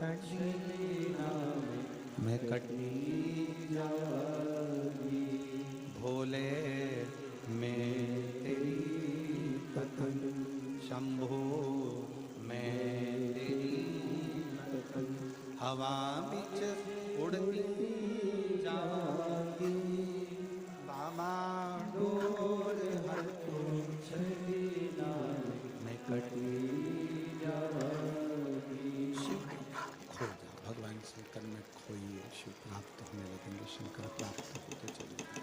छड़ी नाम में कटी जागी। भोले मैं तेरी कथन, शंभो मैं तेरी कथन, हवा बिच उड़ती जागी। बाबा डोर हर तो छड़ी नाम में कटी जागी। शिव खो जा, भगवान शंकर में खोइए, शिव प्राप्त होने लगेंगे, शंकर प्राप्त होते चले जाएंगे।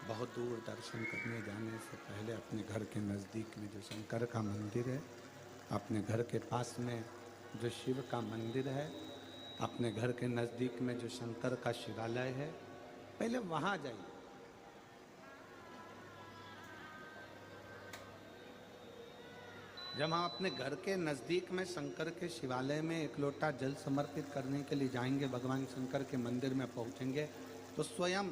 बहुत दूर दर्शन करने जाने से पहले अपने घर के नज़दीक में जो शंकर का मंदिर है, अपने घर के पास में जो शिव का मंदिर है, अपने घर के नज़दीक में जो शंकर का शिवालय है, पहले वहाँ जाइए। जब हम अपने घर के नज़दीक में शंकर के शिवालय में एक लोटा जल समर्पित करने के लिए जाएंगे, भगवान शंकर के मंदिर में पहुँचेंगे, तो स्वयं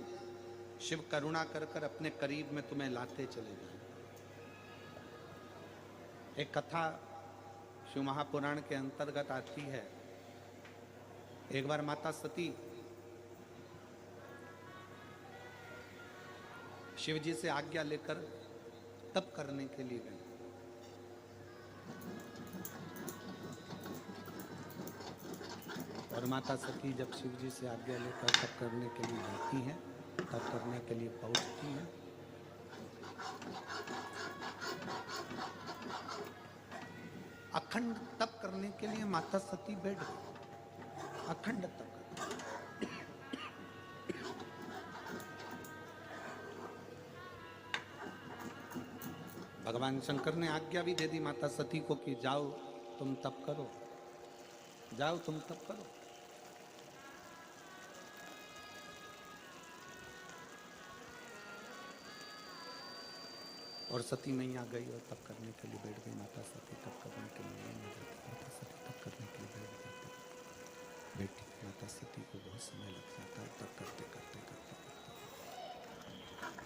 शिव करुणा कर कर अपने करीब में तुम्हें लाते चले जाएंगे। एक कथा शिव महापुराण के अंतर्गत आती है। एक बार माता सती शिव जी से आज्ञा लेकर तप करने के लिए गई। और माता सती जब शिव जी से आज्ञा लेकर तप करने के लिए जाती हैं, तप करने के लिए पहुंचती हैं, अखंड तप करने के लिए माता सती बैठ गई, अखंड तप। भगवान शंकर ने आज्ञा भी दे दी माता सती को कि जाओ तुम तप करो, जाओ तुम तप करो। और सती मैया गई और तप करने के लिए बैठ गई। माता सती तप करने के लिए नहीं जाती, माता सती तप करने के लिए बैठ जाती, बैठी। माता सती को बहुत समय लग जाता है तप करते करते करते करते।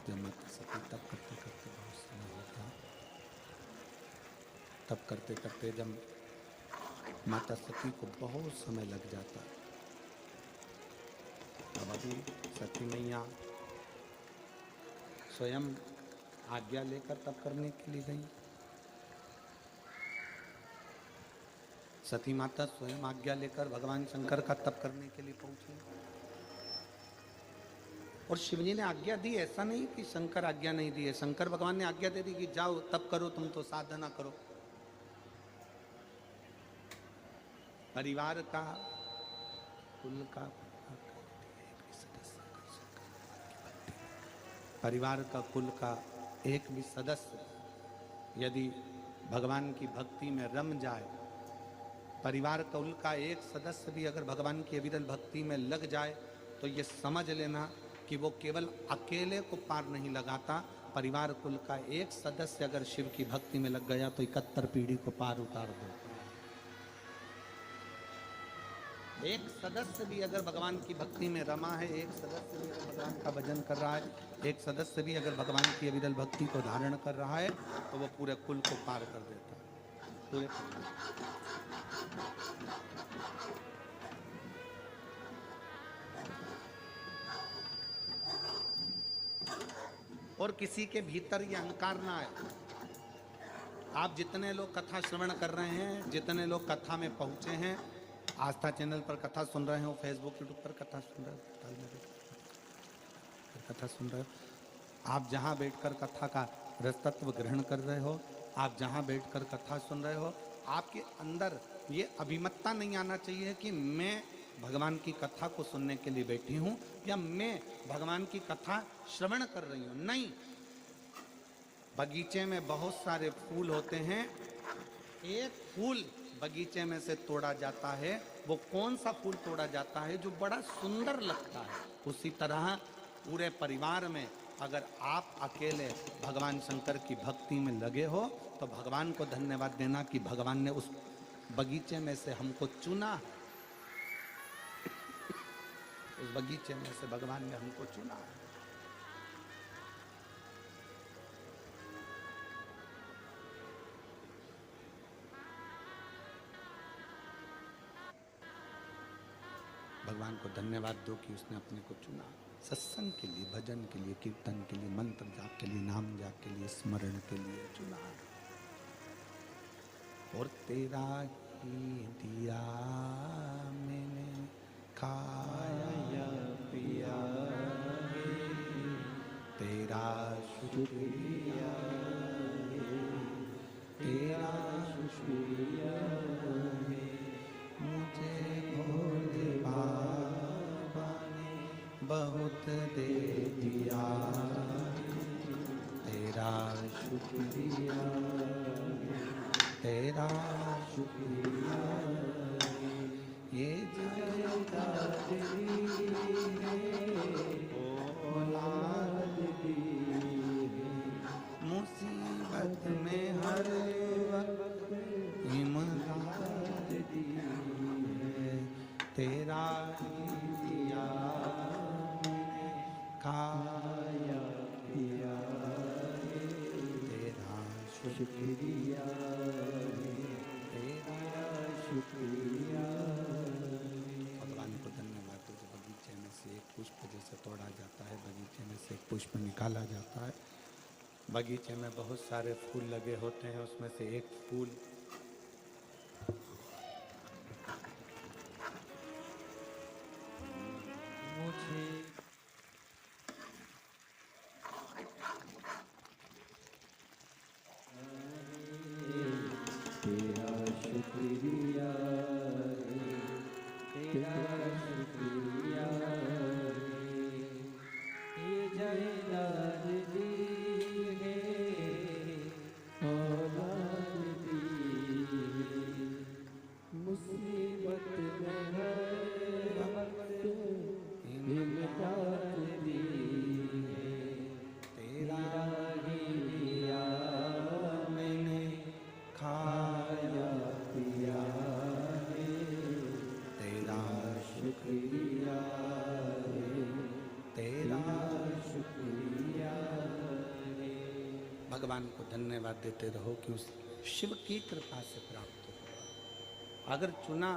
जब माता सती तप करते करते बहुत समय हो गया, तप करते करते जब माता सती को बहुत समय लग जाता, तब अभी सती मैया स्वयं आज्ञा लेकर तप करने के लिए गई। सती माता स्वयं आज्ञा लेकर भगवान शंकर का तप करने के लिए पहुंची। और शिवजी ने आज्ञा दी, ऐसा नहीं कि शंकर आज्ञा नहीं दी है। शंकर भगवान ने आज्ञा दे दी कि जाओ तप करो, तुम तो साधना करो। परिवार का, कुल का, परिवार का, कुल का एक भी सदस्य यदि भगवान की भक्ति में रम जाए, परिवार कुल का एक सदस्य भी अगर भगवान की अविरल भक्ति में लग जाए, तो ये समझ लेना कि वो केवल अकेले को पार नहीं लगाता, परिवार कुल का एक सदस्य अगर शिव की भक्ति में लग गया तो 71 पीढ़ी को पार उतार देता। एक सदस्य भी अगर भगवान की भक्ति में रमा है, एक सदस्य भी अगर भगवान का भजन कर रहा है, एक सदस्य भी अगर भगवान की अविरल भक्ति को धारण कर रहा है, तो वो पूरे कुल को पार कर देता है, पूरे और किसी के भीतर ये अहंकार ना आए। आप जितने लोग कथा श्रवण कर रहे हैं, जितने लोग कथा में पहुंचे हैं, आस्था चैनल पर कथा सुन रहे हो, फेसबुक यूट्यूब पर कथा सुन रहे हो, कथा सुन रहे हो, आप जहां बैठकर कथा का रसतत्व ग्रहण कर रहे हो, आप जहां बैठकर कथा सुन रहे हो, आपके अंदर ये अभिमतता नहीं आना चाहिए कि मैं भगवान की कथा को सुनने के लिए बैठी हूं या मैं भगवान की कथा श्रवण कर रही हूं। नहीं, बगीचे में बहुत सारे फूल होते हैं, एक फूल बगीचे में से तोड़ा जाता है, वो कौन सा फूल तोड़ा जाता है जो बड़ा सुंदर लगता है। उसी तरह पूरे परिवार में अगर आप अकेले भगवान शंकर की भक्ति में लगे हो, तो भगवान को धन्यवाद देना कि भगवान ने उस बगीचे में से हमको चुना है, उस बगीचे में से भगवान ने हमको चुना है। भगवान को धन्यवाद दो कि उसने अपने को चुना, सत्संग के लिए, भजन के लिए, कीर्तन के लिए, मंत्र जाप के लिए, नाम जाप के लिए, स्मरण के लिए चुना। और तेरा ही दिया मैंने खाया पिया, तेरा शुक्रिया, तेरा शुक्रिया, मुझे भोले बाबा ने बहुत दे दिया, तेरा शुक्रिया, तेरा शुक्रिया, ये जायदाद दी है, औलाद दी है, मुसीबत में हर वक्त इमदाद दी है, तेरा ही दिया मैंने खाया पिया, तेरा शुक्रिया, तेरा शुक्रिया। भगवान को धन्यवाद। तो बगीचे में से एक पुष्प जैसे तोड़ा जाता है, बगीचे में से एक पुष्प निकाला जाता है, बगीचे में बहुत सारे फूल लगे होते हैं, उसमें से एक फूल मुझे तेरा शुक्रिया, तेरा शुक्रिया, ये जायदाद दी है, औलाद दी है, मुसीबत में हर वक्त इमदाद दी है, तेरा ही दिया मैंने खाया पिया है, तेरा शुक्रिया, तेरा शुक्रिया। भगवान को धन्यवाद देते रहो कि उस शिव की कृपा से प्राप्त हो। अगर चुना,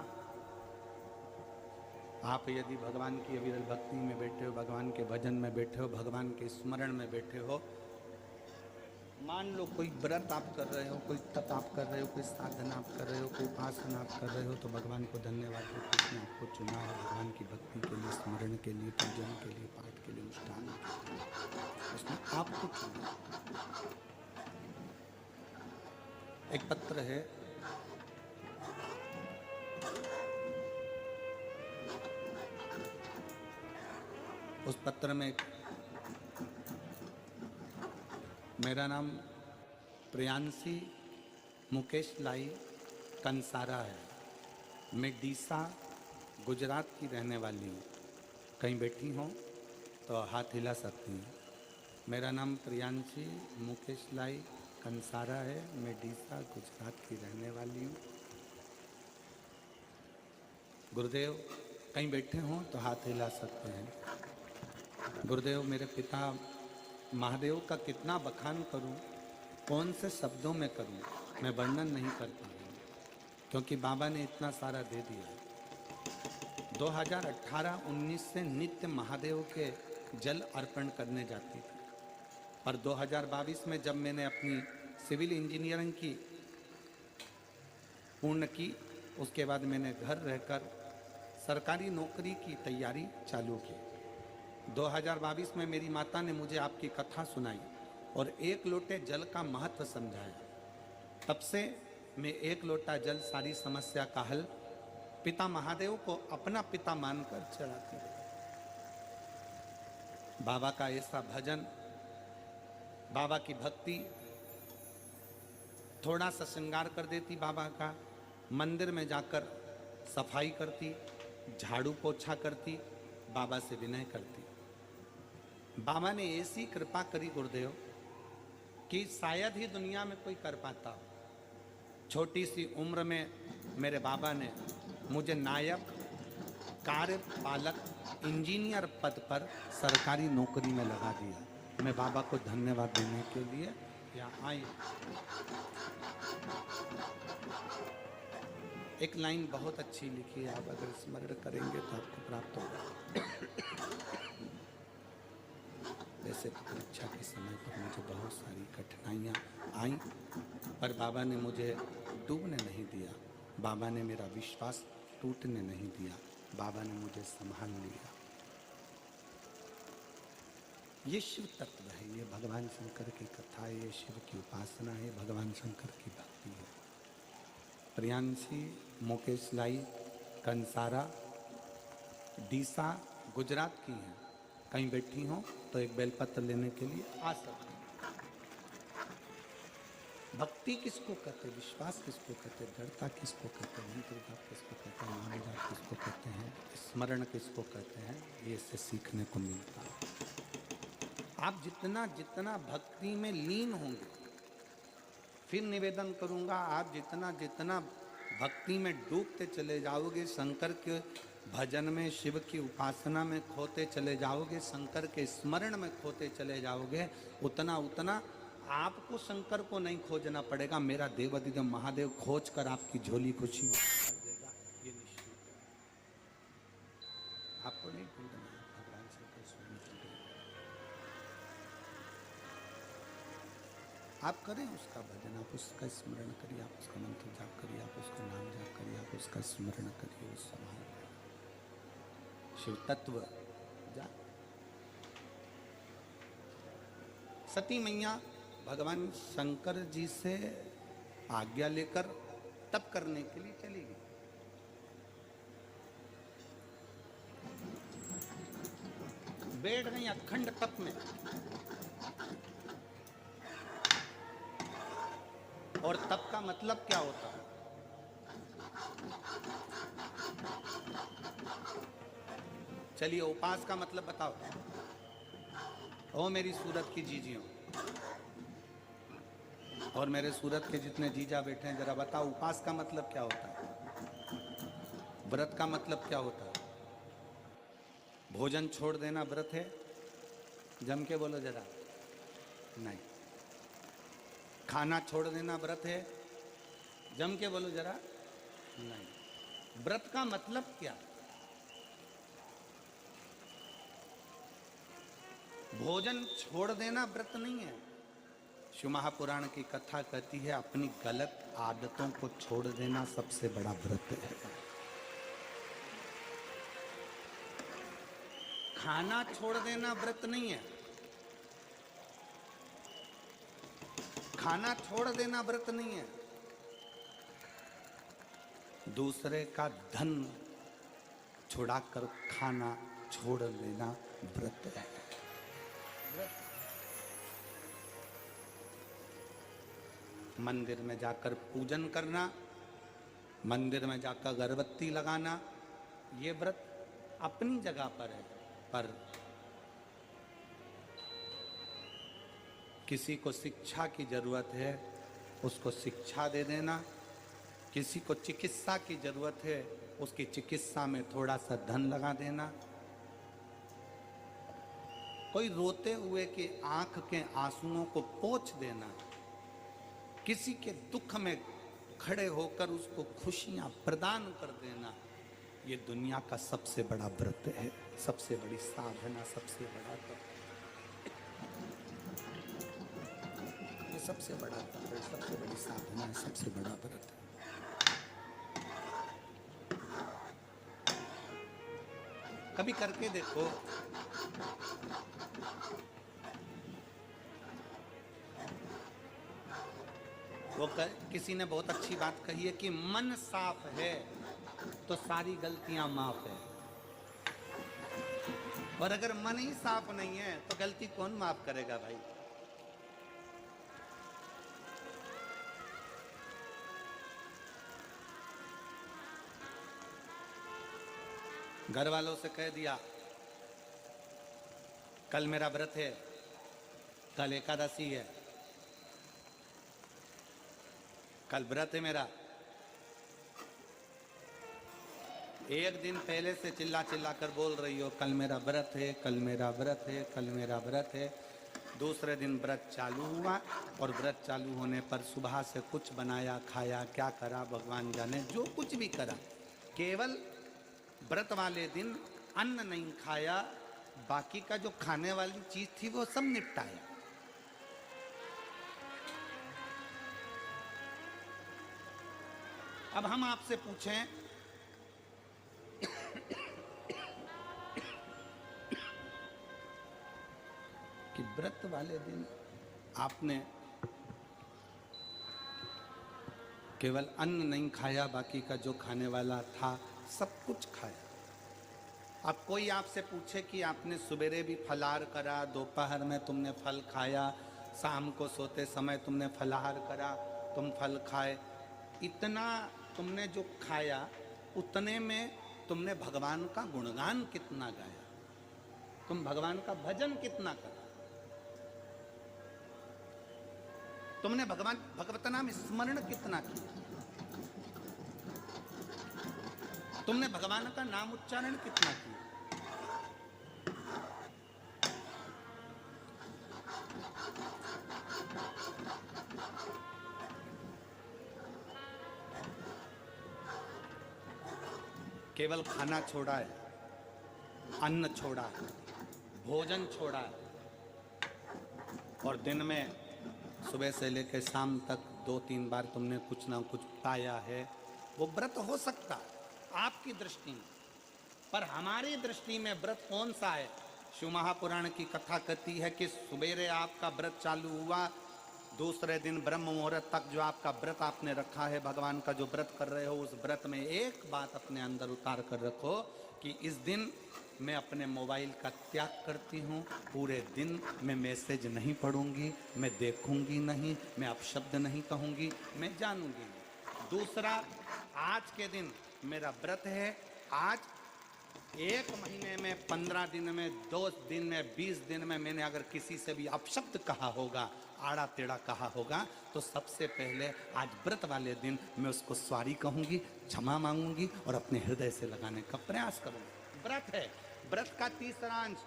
आप यदि भगवान की अविरल भक्ति में बैठे हो, भगवान के भजन में बैठे हो, भगवान के स्मरण में बैठे हो, मान लो कोई व्रत आप कर रहे हो, कोई तप आप कर रहे हो, कोई साधना आप कर रहे हो, कोई उपासना आप कर रहे हो, तो भगवान को धन्यवाद दो कि उसने आपको चुना है भगवान की भक्ति के लिए, स्मरण के लिए, पूजन के लिए, पाठ के लिए, अनुष्ठान के लिए, उसने आपको चुना। एक पत्र है, उस पत्र में मेरा नाम प्रियांशी मुकेश लाई कंसारा है, मैं डीसा गुजरात की रहने वाली हूँ। कहीं बैठी हूँ तो हाथ हिला सकती हूँ। मेरा नाम प्रियांशी मुकेश लाई कंसारा है, मैं डीसा गुजरात की रहने वाली हूँ। गुरुदेव कहीं बैठे हों तो हाथ हिला सकते हैं। गुरुदेव मेरे पिता महादेव का कितना बखान करूं, कौन से शब्दों में करूं, मैं वर्णन नहीं कर पा रहा हूं, क्योंकि बाबा ने इतना सारा दे दिया। 2018-19 से नित्य महादेव के जल अर्पण करने जाती थी, पर 2022 में जब मैंने अपनी सिविल इंजीनियरिंग की पूर्ण की, उसके बाद मैंने घर रहकर सरकारी नौकरी की तैयारी चालू की। 2022 में मेरी माता ने मुझे आपकी कथा सुनाई और एक लोटे जल का महत्व समझाया। तब से मैं एक लोटा जल सारी समस्या का हल पिता महादेव को अपना पिता मानकर चढ़ाती हूँ। बाबा का ऐसा भजन, बाबा की भक्ति थोड़ा सा श्रृंगार कर देती बाबा का, मंदिर में जाकर सफाई करती, झाड़ू पोछा करती, बाबा से विनय करती। बाबा ने ऐसी कृपा करी गुरुदेव कि शायद ही दुनिया में कोई कर पाता हो। छोटी सी उम्र में मेरे बाबा ने मुझे नायक कार्यपालक इंजीनियर पद पर सरकारी नौकरी में लगा दिया। मैं बाबा को धन्यवाद देने के लिए यहाँ आई। एक लाइन बहुत अच्छी लिखी है, आप अगर स्मरण करेंगे तो आपको प्राप्त होगा। वैसे तो परीक्षा के समय पर मुझे बहुत सारी कठिनाइयाँ आई, पर बाबा ने मुझे डूबने नहीं दिया, बाबा ने मेरा विश्वास टूटने नहीं दिया, बाबा ने मुझे संभाल लिया। ये शिव तत्व है, ये भगवान शंकर की कथा है, ये शिव की उपासना है, भगवान शंकर की भक्ति है। प्रियांशी मुकेश लाई कंसारा डीसा गुजरात की हैं, कहीं बैठी हो तो एक बेलपत्र लेने के लिए आ सकते हैं। भक्ति किसको कहते हैं, विश्वास किसको कहते हैं, दृढ़ता किसको कहते हैं, मंत्र जाप किसको कहते हैं, नाम जाप किसको कहते हैं, स्मरण किसको कहते हैं, ये इससे सीखने को मिलता है। आप जितना जितना भक्ति में लीन होंगे, फिर निवेदन करूंगा, आप जितना जितना भक्ति में डूबते चले जाओगे, शंकर के भजन में, शिव की उपासना में खोते चले जाओगे, शंकर के स्मरण में खोते चले जाओगे, उतना उतना आपको शंकर को नहीं खोजना पड़ेगा, मेरा देवाधिदेव महादेव खोज कर आपकी झोली खुशियों कर देगा, ये निश्चित है। आपको नहीं ढूंढना, भगवान शंकर स्वयं ढूंढेंगे। आप करें उसका भजन, आप उसका स्मरण करिए, आप उसका मंत्र जाप करिए, आप उसका नाम जाप करिए, आप उसका स्मरण करिए, उस समाज शिव तत्व जा। सती मैया भगवान शंकर जी से आज्ञा लेकर तप करने के लिए चली गई। बैठ गई अखंड तप में, और तप का मतलब क्या होता है? चलिए उपास का मतलब बताओ। ओ मेरी सूरत की जीजियों और मेरे सूरत के जितने जीजा बैठे हैं, जरा बताओ उपास का मतलब क्या होता है, व्रत का मतलब क्या होता है? भोजन छोड़ देना व्रत है? जम के बोलो जरा। नहीं। खाना छोड़ देना व्रत है? जम के बोलो जरा। नहीं। व्रत का मतलब क्या? भोजन छोड़ देना व्रत नहीं है। शिव महापुराण की कथा कहती है अपनी गलत आदतों को छोड़ देना सबसे बड़ा व्रत है। खाना छोड़ देना व्रत नहीं है। खाना छोड़ देना व्रत नहीं है। दूसरे का धन छुड़ाकर खाना छोड़ देना व्रत है। मंदिर में जाकर पूजन करना, मंदिर में जाकर अगरबत्ती लगाना, ये व्रत अपनी जगह पर है, पर किसी को शिक्षा की जरूरत है उसको शिक्षा दे देना, किसी को चिकित्सा की जरूरत है उसकी चिकित्सा में थोड़ा सा धन लगा देना, कोई रोते हुए के आंख के आंसुओं को पोंछ देना, किसी के दुख में खड़े होकर उसको खुशियां प्रदान कर देना, ये दुनिया का सबसे बड़ा व्रत है, सबसे बड़ी साधना, सबसे बड़ा तप, ये सबसे बड़ा तप है, सबसे बड़ी साधना है, सबसे बड़ा व्रत है। कभी करके देखो। वो किसी ने बहुत अच्छी बात कही है कि मन साफ है तो सारी गलतियां माफ है, और अगर मन ही साफ नहीं है तो गलती कौन माफ करेगा भाई? घर वालों से कह दिया कल मेरा व्रत है, कल एकादशी है, कल व्रत है मेरा। एक दिन पहले से चिल्ला चिल्ला कर बोल रही हो कल मेरा व्रत है, कल मेरा व्रत है, कल मेरा व्रत है। दूसरे दिन व्रत चालू हुआ और व्रत चालू होने पर सुबह से कुछ बनाया खाया, क्या करा भगवान जाने, जो कुछ भी करा, केवल व्रत वाले दिन अन्न नहीं खाया, बाकी का जो खाने वाली चीज थी वो सब निपटाया। अब हम आपसे पूछें कि व्रत वाले दिन आपने केवल अन्न नहीं खाया, बाकी का जो खाने वाला था सब कुछ खाया। अब कोई आपसे पूछे कि आपने सवेरे भी फलाहार करा, दोपहर में तुमने फल खाया, शाम को सोते समय तुमने फलाहार करा, तुम फल खाए, इतना तुमने जो खाया उतने में तुमने भगवान का गुणगान कितना गाया, तुम भगवान का भजन कितना करा, तुमने भगवत नाम स्मरण कितना किया, तुमने भगवान का नाम उच्चारण कितना किया। केवल खाना छोड़ा है, अन्न छोड़ा है, भोजन छोड़ा है, और दिन में सुबह से लेकर शाम तक 2-3 बार तुमने कुछ ना कुछ पाया है, वो व्रत हो सकता है आपकी दृष्टि में, पर हमारी दृष्टि में व्रत कौन सा है। शिव महापुराण की कथा कहती है कि सुबेरे आपका व्रत चालू हुआ, दूसरे दिन ब्रह्म मुहूर्त तक जो आपका व्रत आपने रखा है, भगवान का जो व्रत कर रहे हो, उस व्रत में एक बात अपने अंदर उतार कर रखो कि इस दिन मैं अपने मोबाइल का त्याग करती हूँ, पूरे दिन मैं मैसेज नहीं पढ़ूंगी, मैं देखूंगी नहीं, मैं अपशब्द नहीं कहूंगी, मैं जानूंगी नहीं। दूसरा, आज के दिन मेरा व्रत है, आज 1 महीने में, 15 दिन में, 2 दिन में, 20 दिन में मैंने अगर किसी से भी अपशब्द कहा होगा, आड़ा टेढ़ा कहा होगा, तो सबसे पहले आज व्रत वाले दिन मैं उसको सॉरी कहूंगी, क्षमा मांगूंगी और अपने हृदय से लगाने का प्रयास करूंगी। व्रत है, व्रत का तीसरा अंश,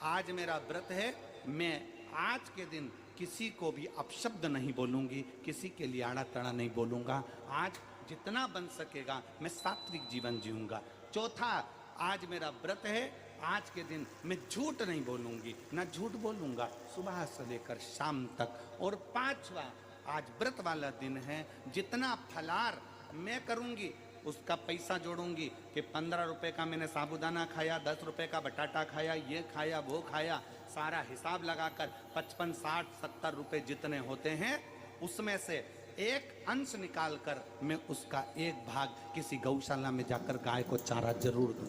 आज मेरा व्रत है, मैं आज के दिन किसी को भी अपशब्द नहीं बोलूंगी, किसी के लिए आड़ा टेढ़ा नहीं बोलूंगा, आज जितना बन सकेगा मैं सात्विक जीवन जीऊंगा। चौथा, आज मेरा व्रत है, आज के दिन मैं झूठ नहीं बोलूंगी, ना झूठ बोलूंगा सुबह से लेकर शाम तक। और पांचवा, आज व्रत वाला दिन है, जितना फलाहार मैं करूंगी उसका पैसा जोड़ूंगी कि 15 रुपए का मैंने साबूदाना खाया, 10 रुपए का बटाटा खाया, ये खाया वो खाया, सारा हिसाब लगाकर 55, 60, 70 रुपए जितने होते हैं उसमें से एक अंश निकालकर मैं उसका एक भाग किसी गौशाला में जाकर गाय को चारा जरूर दूं।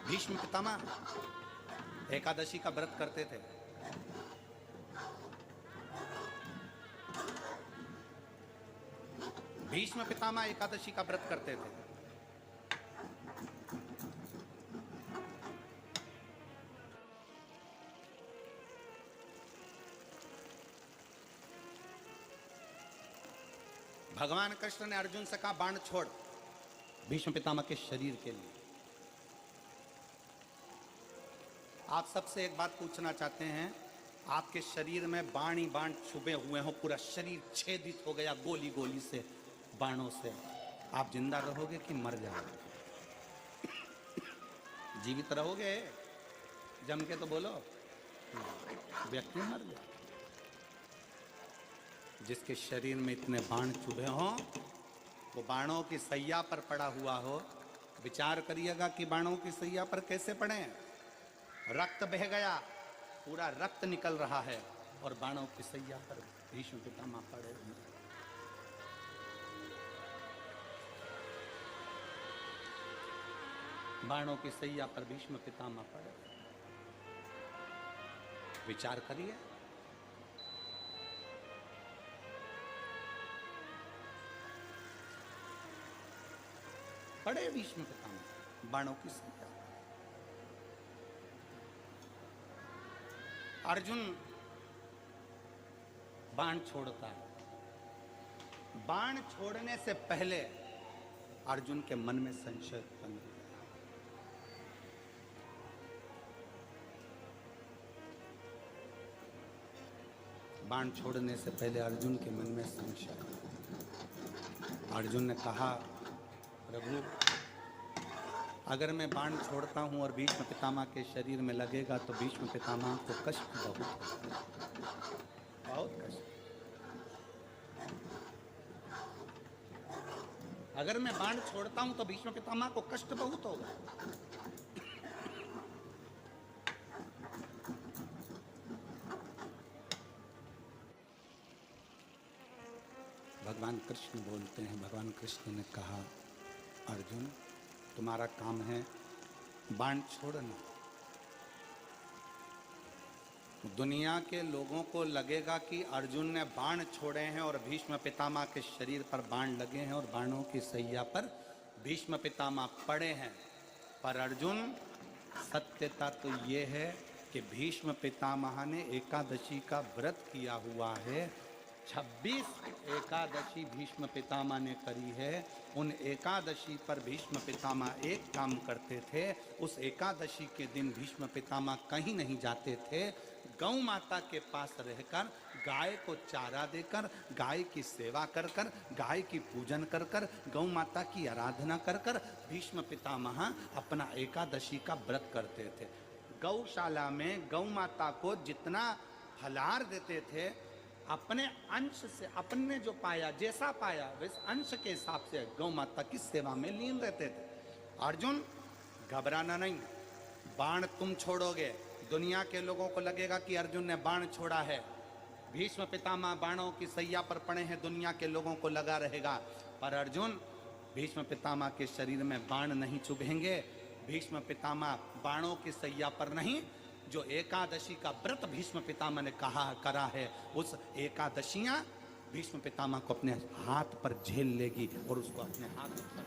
भीष्म पितामह एकादशी का व्रत करते थे। भीष्म पितामह एकादशी का व्रत करते थे। भगवान कृष्ण ने अर्जुन से कहा, बाण छोड़, भीष्म पितामह के शरीर के लिए। आप सबसे एक बात पूछना चाहते हैं, आपके शरीर में बाण ही बाण छुपे हुए हो, पूरा शरीर छेदित हो गया गोली गोली से, बाणों से, आप जिंदा रहोगे कि मर जाओगे? जीवित रहोगे? जम के तो बोलो। व्यक्ति मर गया। जिसके शरीर में इतने बाण चुभे हों, वो बाणों की सैया पर पड़ा हुआ हो, विचार करिएगा कि बाणों की सैया पर कैसे पड़े। रक्त बह गया, पूरा रक्त निकल रहा है, और बाणों की सैया पर भीष्म पितामह पड़े हुए। बाणों की सैया पर भीष्म पितामह पड़े। विचार करिए। पड़े भीष्म पितामह बाणों की सैया। अर्जुन बाण छोड़ता है, बाण छोड़ने से पहले अर्जुन के मन में संशय उत्पन्न हुआ। बाण छोड़ने से पहले अर्जुन के मन में संशय। अर्जुन ने कहा, प्रभु अगर मैं बाण छोड़ता हूं और भीष्म पितामह के शरीर में लगेगा तो भीष्म पितामह को कष्ट बहुत कष्ट। अगर मैं बाण छोड़ता हूं तो भीष्म पितामह को कष्ट बहुत होगा। भगवान कृष्ण बोलते हैं, भगवान कृष्ण ने कहा, अर्जुन तुम्हारा काम है बाण छोड़ना। दुनिया के लोगों को लगेगा कि अर्जुन ने बाण छोड़े हैं और भीष्म पितामह के शरीर पर बाण लगे हैं और बाणों की सैया पर भीष्म पितामह पड़े हैं। पर अर्जुन, सत्यता तो ये है कि भीष्म पितामह ने एकादशी का व्रत किया हुआ है। 26 एकादशी भीष्म पितामह ने करी है। उन एकादशी पर भीष्म पितामह एक काम करते थे, उस एकादशी के दिन भीष्म पितामह कहीं नहीं जाते थे। गौ माता के पास रहकर, गाय को चारा देकर, गाय की सेवा कर कर, गाय की पूजन कर कर, गौ माता की आराधना कर कर भीष्म पितामह अपना एकादशी का व्रत करते थे। गौशाला में गौ माता को जितना फलाहार देते थे, अपने अंश से, अपने जो पाया, जैसा पाया वैसे अंश के हिसाब से गौ माता की सेवा में लीन रहते थे। अर्जुन, घबराना नहीं, बाण तुम छोड़ोगे, दुनिया के लोगों को लगेगा कि अर्जुन ने बाण छोड़ा है। भीष्म पितामह बाणों की सैया पर पड़े हैं, दुनिया के लोगों को लगा रहेगा। पर अर्जुन, भीष्म पितामह के शरीर में बाण नहीं चुभेंगे। भीष्म पितामह बाणों की सैया पर नहीं, जो एकादशी का व्रत भीष्म पितामह ने करा है, उस एकादशियां भीष्म पितामह को अपने हाथ पर झेल लेगी और उसको अपने हाथ पर।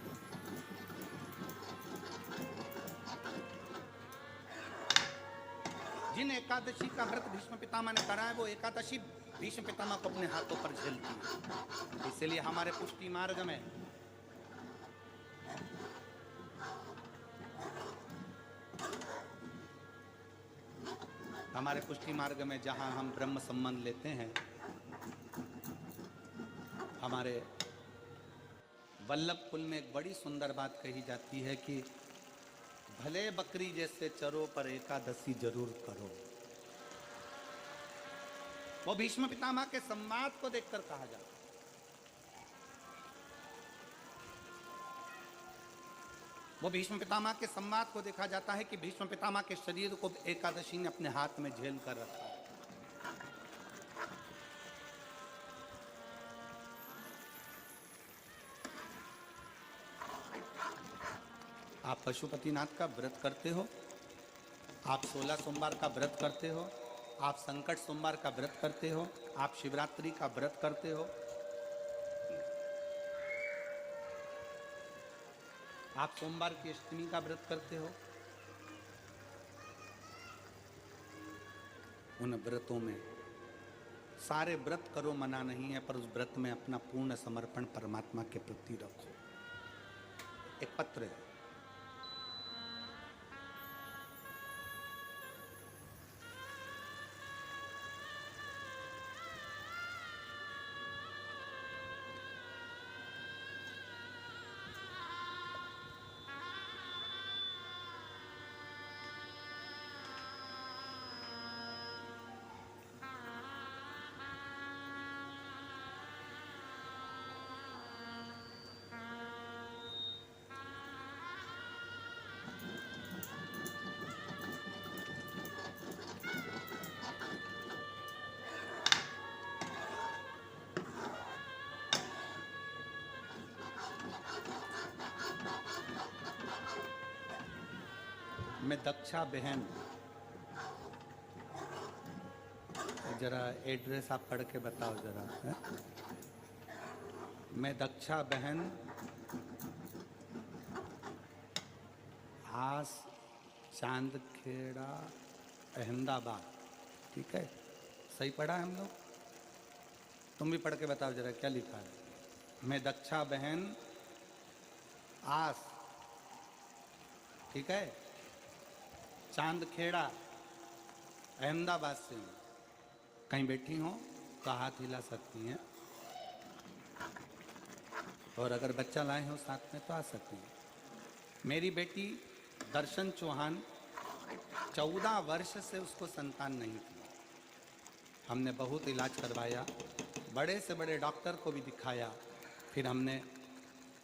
जिन एकादशी का व्रत भीष्म पितामह ने करा है, वो एकादशी भीष्म पितामह को अपने हाथों पर झेलती है। इसलिए हमारे पुष्टि मार्ग में जहां हम ब्रह्म संबंध लेते हैं, हमारे वल्लभ कुल में एक बड़ी सुंदर बात कही जाती है कि भले बकरी जैसे चरो पर एकादशी जरूर करो। वो भीष्म पितामह के संवाद को देखकर कहा जाता है। वो भीष्म पितामह के संवाद को देखा जाता है कि भीष्म पितामह के शरीर को एकादशी ने अपने हाथ में झेल कर रखा है। आप पशुपतिनाथ का व्रत करते हो, आप 16 सोमवार का व्रत करते हो, आप संकट सोमवार का व्रत करते हो, आप शिवरात्रि का व्रत करते हो, आप सोमवार की अष्टमी का व्रत करते हो। उन व्रतों में सारे व्रत करो, मना नहीं है, पर उस व्रत में अपना पूर्ण समर्पण परमात्मा के प्रति रखो। एक पत्र है, मैं दक्षा बहन, जरा एड्रेस आप पढ़ के बताओ जरा है? मैं दक्षा बहन, आस चांदखेड़ा, अहमदाबाद। ठीक है, सही पढ़ा है हम लोग? तुम भी पढ़ के बताओ जरा क्या लिखा है। मैं दक्षा बहन आस, ठीक है, चांदखेड़ा अहमदाबाद से हूँ। कहीं बैठी हो तो हाथ हिला सकती हैं, और अगर बच्चा लाए हो साथ में तो आ सकती हैं। मेरी बेटी दर्शन चौहान, 14 वर्ष से उसको संतान नहीं थी। हमने बहुत इलाज करवाया, बड़े से बड़े डॉक्टर को भी दिखाया। फिर हमने,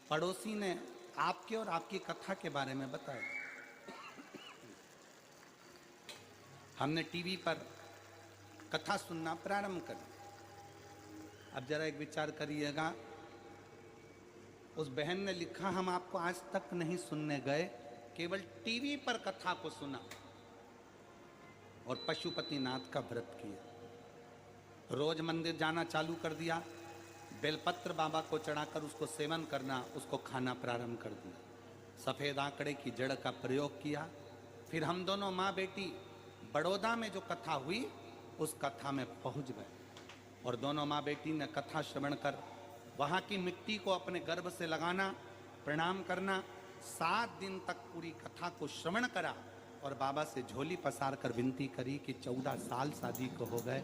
पड़ोसी ने आपके और आपकी कथा के बारे में बताया। हमने टीवी पर कथा सुनना प्रारंभ कर दिया। अब जरा एक विचार करिएगा, उस बहन ने लिखा, हम आपको आज तक नहीं सुनने गए, केवल टीवी पर कथा को सुना और पशुपतिनाथ का व्रत किया। रोज मंदिर जाना चालू कर दिया, बेलपत्र बाबा को चढ़ाकर उसको सेवन करना, उसको खाना प्रारंभ कर दिया। सफ़ेद आंकड़े की जड़ का प्रयोग किया। फिर हम दोनों माँ बेटी बड़ौदा में जो कथा हुई उस कथा में पहुंच गए, और दोनों माँ बेटी ने कथा श्रवण कर वहाँ की मिट्टी को अपने गर्भ से लगाना, प्रणाम करना, 7 दिन तक पूरी कथा को श्रवण करा और बाबा से झोली पसार कर विनती करी कि 14 साल शादी को हो गए,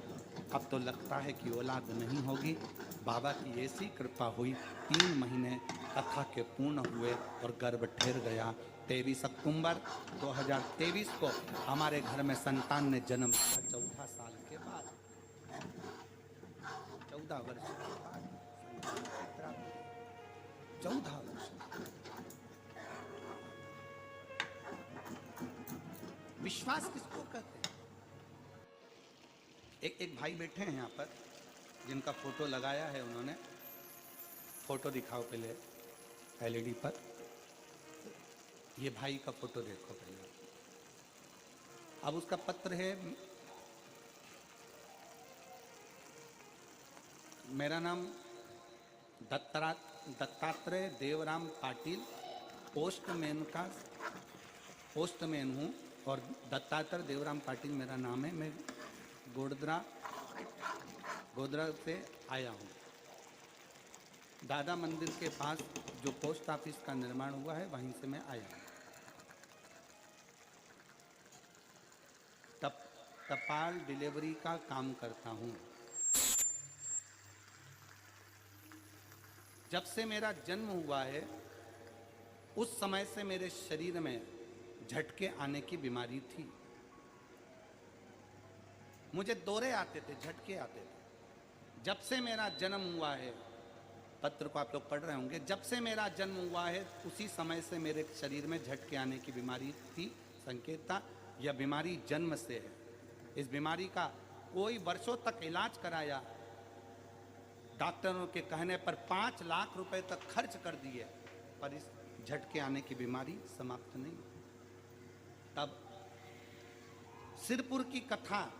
अब तो लगता है कि औलाद नहीं होगी। बाबा की ऐसी कृपा हुई, 3 महीने कथा के पूर्ण हुए और गर्भ ठहर गया। 23 अक्टूबर 2023 को हमारे घर में संतान ने जन्म लिया, 14 साल के बाद, 14 वर्ष के बाद 14 वर्ष। विश्वास किसको कहते हैं? एक भाई बैठे हैं यहाँ पर, जिनका फोटो लगाया है उन्होंने। फोटो दिखाओ पहले एलईडी पर। ये भाई का फोटो देखो पहले। अब उसका पत्र है, मेरा नाम दत्तात्रेय देवराम पाटिल, पोस्टमैन हूँ, और दत्तात्रेय देवराम पाटिल मेरा नाम है। मैं गोदरा से आया हूँ। दादा मंदिर के पास जो पोस्ट ऑफिस का निर्माण हुआ है वहीं से मैं आया हूँ। टपाल डिलीवरी का काम करता हूँ। जब से मेरा जन्म हुआ है उस समय से मेरे शरीर में झटके आने की बीमारी थी। मुझे दौरे आते थे, झटके आते थे। जब से मेरा जन्म हुआ है, पत्र को आप लोग पढ़ रहे होंगे, जब से मेरा जन्म हुआ है उसी समय से मेरे शरीर में झटके आने की बीमारी थी। संकेत था, यह बीमारी जन्म से है। इस बीमारी का कोई वर्षों तक इलाज कराया, डॉक्टरों के कहने पर 5 लाख रुपए तक खर्च कर दिए, पर इस झटके आने की बीमारी समाप्त नहीं। तब सिरपुर की कथा,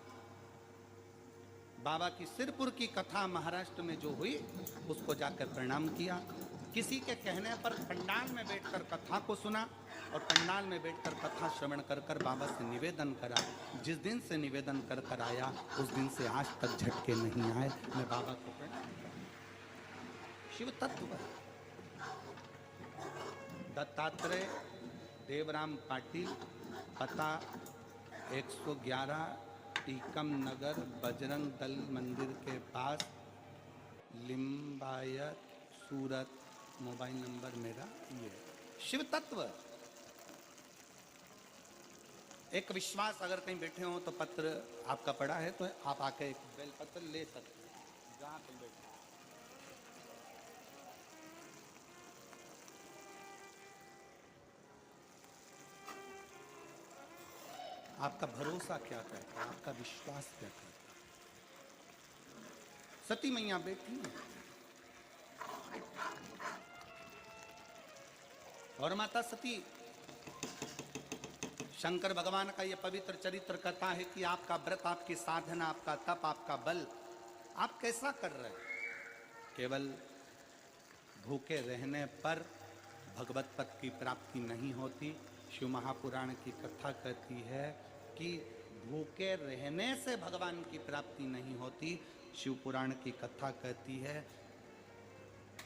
बाबा की सिरपुर की कथा महाराष्ट्र में जो हुई उसको जाकर प्रणाम किया। किसी के कहने पर पंडाल में बैठकर कथा को सुना और पंडाल में बैठकर कथा श्रवण कर कर बाबा से निवेदन करा। जिस दिन से निवेदन कर कर आया उस दिन से आज तक झटके नहीं आए। मैं बाबा को प्रणाम। शिव तत्व दत्तात्रेय देवराम पाटिल, पता 111 टीकम नगर, बजरंग दल मंदिर के पास, लिम्बायत, सूरत। मोबाइल नंबर मेरा ये। शिव तत्व एक विश्वास। अगर कहीं बैठे हो तो पत्र आपका पड़ा है तो आप आके एक बेल पत्र ले सकते हैं जहाँ पे बैठे। आपका भरोसा क्या कहता है, आपका विश्वास क्या कहता है। सती मैया बैठी हैं और माता सती, शंकर भगवान का यह पवित्र चरित्र कहता है कि आपका व्रत, आपकी साधना, आपका तप, आपका बल आप कैसा कर रहे हैं। केवल भूखे रहने पर भगवत पद की प्राप्ति नहीं होती। शिव महापुराण की कथा कहती है कि भूखे रहने से भगवान की प्राप्ति नहीं होती। शिव पुराण की कथा कहती है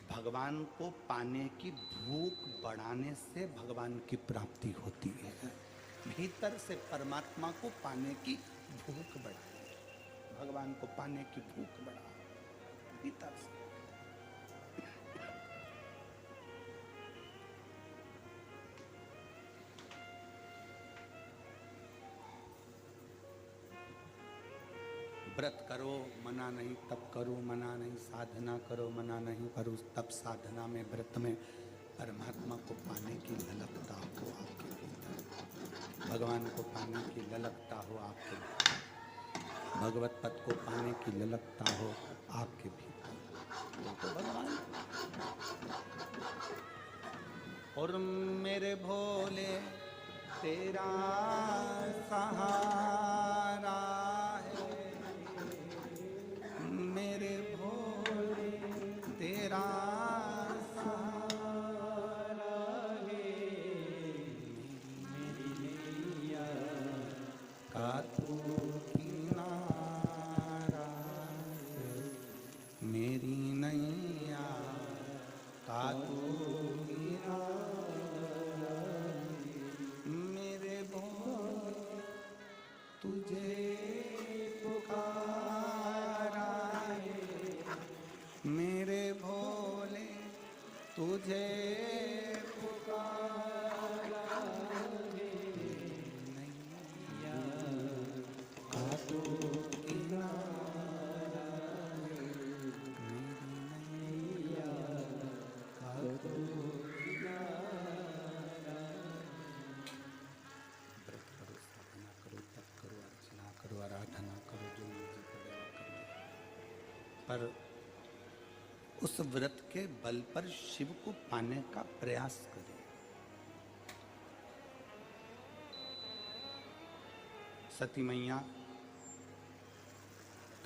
भगवान को पाने की भूख बढ़ाने से भगवान की प्राप्ति होती है। भीतर से परमात्मा को पाने की भूख बढ़ाए, भगवान को पाने की भूख बढ़ाओ भीतर से। व्रत करो मना नहीं, तप करो मना नहीं, साधना करो मना नहीं, पर उस तप साधना में व्रत में परमात्मा को पाने की ललकता हो आपके भीतर, भगवान को पाने की ललकता हो आपके भीतर, भगवत पद को पाने की ललकता हो आपके भीतर, तो भगवान। और मेरे भोले तेरा सहारा है, मेरे भोले तेरा सहारा है, मेरी नैया का तू किनारा है, मेरी नैया का तू तुझे पुकारा है, मेरे भोले तुझे पुकारा है, नैया का तू किनारा है, मेरी नैया का तू किनारा। व्रत करो, साधना करो, तप करो, अर्चना करो, आराधना करो, जो मर्जी करो करो, पर उस व्रत के बल पर शिव को पाने का प्रयास करें। सती मैया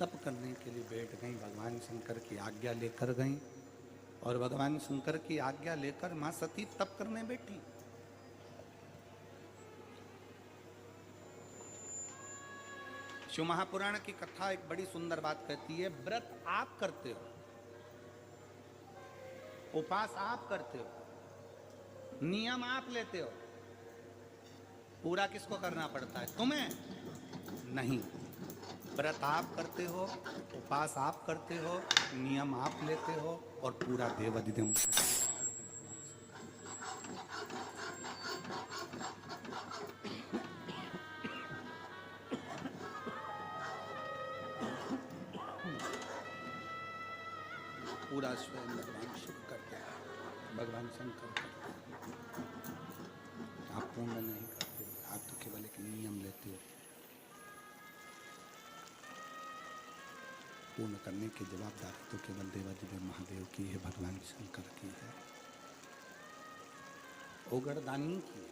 तप करने के लिए बैठ गई, भगवान शंकर की आज्ञा लेकर गई, और भगवान शंकर की आज्ञा लेकर मां सती तप करने बैठी। शिव महापुराण की कथा एक बड़ी सुंदर बात कहती है, व्रत आप करते हो, उपास आप करते हो, नियम आप लेते हो, पूरा किसको करना पड़ता है? तुम्हें नहीं। व्रत आप करते हो, उपास आप करते हो, नियम आप लेते हो, और पूरा देवाधिदेव पूरा स्वयं भगवान शिव करते हैं, भगवान शंकर करते हैं। आप पूर्ण नहीं करते, आप तो केवल एक नियम लेते हो, पूर्ण करने की जवाबदारी तो केवल देवाधिदेव महादेव की है, भगवान शंकर की है, ओगरदानी की है।